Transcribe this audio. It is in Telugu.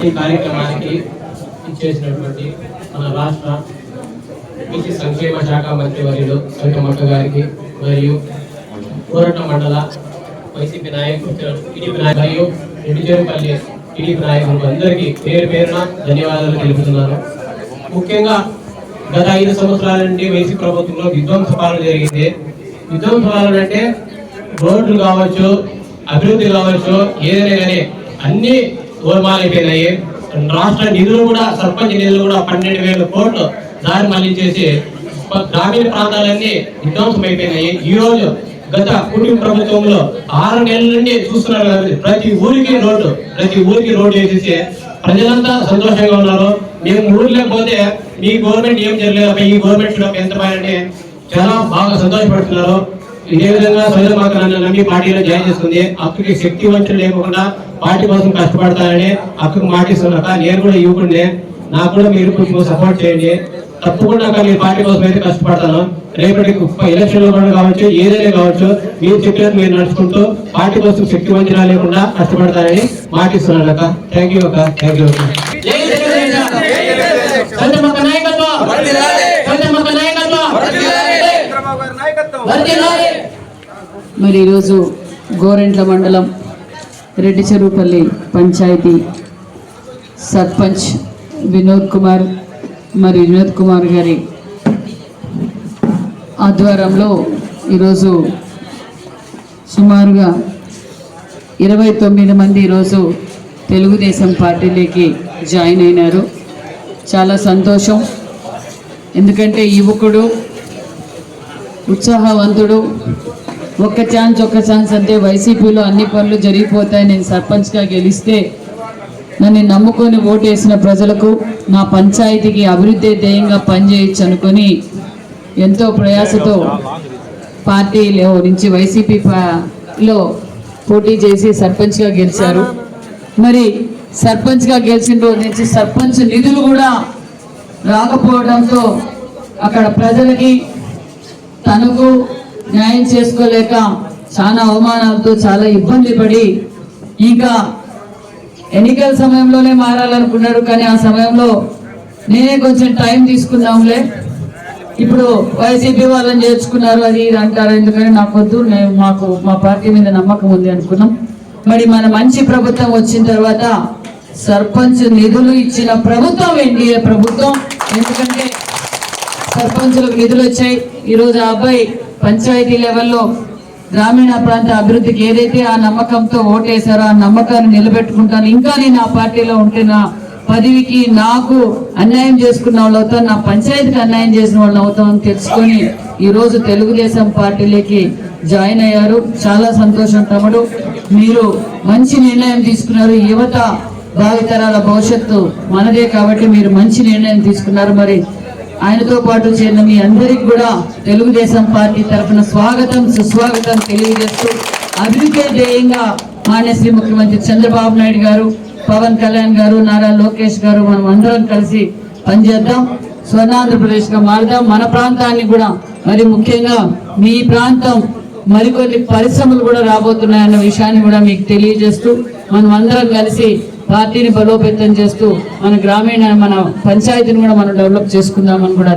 ఈ కార్యక్రమానికి ఇచ్చేసినటువంటి మన రాష్ట్ర బీసీ సంక్షేమ శాఖ మంత్రి వర్యులు సంకమక్క గారికి మరియు కోరట్ల మండల వైసీపీ నాయకులు టీడీపీ మరియు రెడ్డిచేరుపల్లి టీడీపీ నాయకులకు అందరికీ పేరు పేరున ధన్యవాదాలు తెలుపుతున్నాను. ముఖ్యంగా గత 5 సంవత్సరాల నుండి వైసీపీ ప్రభుత్వంలో విధ్వంస పాలన జరిగింది. విధ్వంస పాలన అంటే రోడ్లు కావచ్చు, అభివృద్ధి కావచ్చు, ఏదైనా కానీ అన్ని గోల్మాలైపోయినాయి. రాష్ట్ర నిధులు కూడా, సర్పంచ్ నిధులు కూడా 12,000 కోట్లు దారి మళ్లించేసి గ్రామీణ ప్రాంతాలన్నీ విధ్వంసం అయిపోయినాయి. ఈ రోజు గత కుటుంబ ప్రభుత్వంలో 6 నెలల నుండి చూస్తున్నారు కదా, ప్రతి ఊరికి రోడ్డు వేసేసి ప్రజలంతా సంతోషంగా ఉన్నారు. మేము ఊర్లోకి పోతే మీ గవర్నమెంట్ ఏం చేయలేదు, ఈ గవర్నమెంట్ ఎంత బాగుంటే చాలా బాగా సంతోషపడుతున్నారు. ఇదే విధంగా సోదరు మాకు నన్ను నమ్మి పార్టీలో జాయిన్ చేసుకుంది. అక్కడికి శక్తి వంచన లేకుండా పార్టీ కోసం కష్టపడతానని అక్కడికి మాటిస్తున్నాక నేను కూడా యువకుడినే, నాకు కూడా మీరు కొంచెం సపోర్ట్ చేయండి. తప్పకుండా మీరు పార్టీ కోసం అయితే కష్టపడతాను. రేపటి ఎలక్షన్ లో కూడా కావచ్చు, ఏదైనా కావచ్చు, మీరు చెప్పినట్టు మీరు నడుచుకుంటూ పార్టీ కోసం శక్తి వంచన లేకుండా కష్టపడతానని మాటిస్తున్నాను అక్క. థ్యాంక్ యూ అక్క. థ్యాంక్ యూ అక్క. మరి ఈరోజు గోరెంట్ల మండలం రెడ్డిచెరుపల్లి పంచాయతీ సర్పంచ్ వినోద్ కుమార్ గారి ఆధ్వర్యంలో ఈరోజు సుమారుగా 29 మంది ఈరోజు తెలుగుదేశం పార్టీలోకి జాయిన్ అయినారు. చాలా సంతోషం. ఎందుకంటే యువకుడు, ఉత్సాహవంతుడు, ఒక్క ఛాన్స్ అంటే వైసీపీలో అన్ని పనులు జరిగిపోతాయి. నేను సర్పంచ్గా గెలిస్తే నన్ను నమ్ముకొని ఓటేసిన ప్రజలకు నా పంచాయతీకి అభివృద్ధి ధ్యేయంగా పనిచేయచ్చు అనుకొని ఎంతో ప్రయాసతో పార్టీలో నుంచి వైసీపీలో పోటీ చేసి సర్పంచ్గా గెలిచారు. మరి సర్పంచ్గా గెలిచిన రోజు నుంచి సర్పంచ్ నిధులు కూడా రాకపోవడంతో అక్కడ ప్రజలకి తనకు న్యాయం చేసుకోలేక చాలా అవమానాలతో చాలా ఇబ్బంది పడి ఇంకా ఎన్నికల సమయంలోనే మారాలనుకున్నారు. కానీ ఆ సమయంలో నేనే కొంచెం టైం తీసుకుందాంలే, ఇప్పుడు వైసీపీ వాళ్ళని చేర్చుకున్నారు అది ఇది అంటారు, ఎందుకని నాకు వద్దు, మాకు మా పార్టీ మీద నమ్మకం ఉంది అనుకున్నాం. మరి మన మంచి ప్రభుత్వం వచ్చిన తర్వాత సర్పంచ్ నిధులు ఇచ్చిన ప్రభుత్వం ఎన్డీఏ ప్రభుత్వం. ఎందుకంటే సర్పంచులకు నిధులు వచ్చాయి. ఈరోజు ఆ అబ్బాయి పంచాయతీ లెవెల్లో గ్రామీణ ప్రాంత అభివృద్ధికి ఏదైతే ఆ నమ్మకంతో ఓటేశారో ఆ నమ్మకాన్ని నిలబెట్టుకుంటాను. ఇంకా నేను ఆ పార్టీలో ఉంటే నా పదవికి నాకు అన్యాయం చేసుకున్న వాళ్ళు అవుతాను, నా పంచాయతీకి అన్యాయం చేసిన వాళ్ళు అవుతామని తెలుసుకొని ఈరోజు తెలుగుదేశం పార్టీలోకి జాయిన్ అయ్యారు. చాలా సంతోషం తమ్ముడు, మీరు మంచి నిర్ణయం తీసుకున్నారు. యువత భావితరాల భవిష్యత్తు మనదే కాబట్టి మీరు మంచి నిర్ణయం తీసుకున్నారు. మరి ఆయనతో పాటు చేరిన మీ అందరికి కూడా తెలుగుదేశం పార్టీ తరఫున స్వాగతం సుస్వాగతం తెలియజేస్తూ అభివృద్ధి ధ్యేయంగా మాన్యశ్రీ ముఖ్యమంత్రి చంద్రబాబు నాయుడు గారు, పవన్ కళ్యాణ్ గారు, నారా లోకేష్ గారు మనం అందరం కలిసి పనిచేద్దాం, స్వర్ణాంధ్రప్రదేశ్ గా మారుదాం. మన ప్రాంతాన్ని కూడా, మరి ముఖ్యంగా మీ ప్రాంతం మరికొన్ని పరిశ్రమలు కూడా రాబోతున్నాయన్న విషయాన్ని కూడా మీకు తెలియజేస్తూ మనం అందరం కలిసి పార్టీని బలోపేతం చేస్తూ మన గ్రామీణ మన పంచాయతీని కూడా మనం డెవలప్ చేసుకుందామని కూడా